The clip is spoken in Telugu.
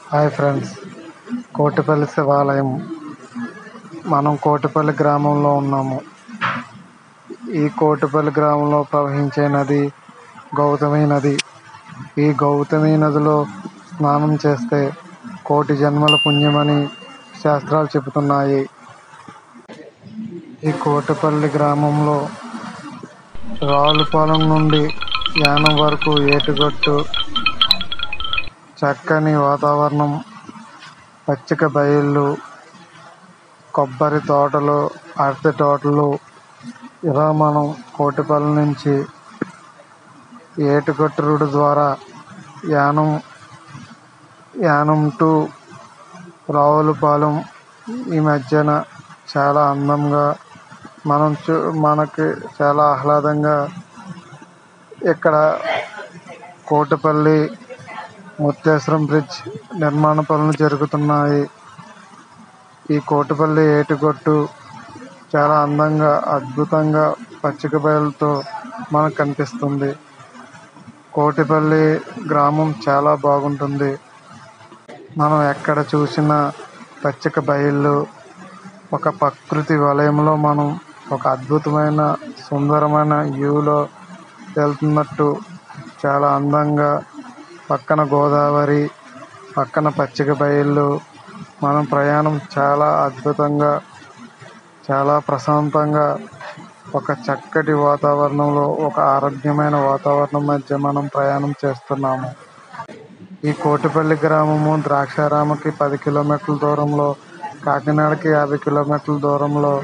హాయ్ ఫ్రెండ్స్, కోటిపల్లి శివాలయం. మనం కోటిపల్లి గ్రామంలో ఉన్నాము. ఈ కోటిపల్లి గ్రామంలో ప్రవహించే నది గౌతమి నది. ఈ గౌతమి నదిలో స్నానం చేస్తే కోటి జన్మల పుణ్యమని శాస్త్రాలు చెబుతున్నాయి. ఈ కోటిపల్లి గ్రామంలో రావులపాలెం నుండి యానం వరకు ఏటిగట్టు, చక్కని వాతావరణం, పచ్చిక బయళ్ళు, కొబ్బరి తోటలు, అరటి తోటలు. ఇలా మనం కోటిపల్లి నుంచి ఏటిగట్టు రోడ్డు ద్వారా యానం టు రావులపాలెం ఈ మధ్యన చాలా అందంగా మనకి చాలా ఆహ్లాదంగా ఇక్కడ కోటిపల్లి ముత్తేశ్వరం బ్రిడ్జ్ నిర్మాణ పనులు జరుగుతున్నాయి. ఈ కోటిపల్లి ఏటిగట్టు చాలా అందంగా, అద్భుతంగా పచ్చిక బయలుతో మనకు కనిపిస్తుంది. కోటిపల్లి గ్రామం చాలా బాగుంటుంది. మనం ఎక్కడ చూసినా పచ్చిక బయళ్ళు, ఒక ప్రకృతి వలయంలో మనం ఒక అద్భుతమైన సుందరమైన వ్యూలో వెళ్తున్నట్టు చాలా అందంగా, పక్కన గోదావరి, పక్కన పచ్చిక బయళ్ళు, మనం ప్రయాణం చాలా అద్భుతంగా, చాలా ప్రశాంతంగా, ఒక చక్కటి వాతావరణంలో, ఒక ఆరోగ్యమైన వాతావరణం మధ్య మనం ప్రయాణం చేస్తున్నాము. ఈ కోటిపల్లి గ్రామము ద్రాక్షారామకి 10 కిలోమీటర్ల దూరంలో, కాకినాడకి 50 కిలోమీటర్ల దూరంలో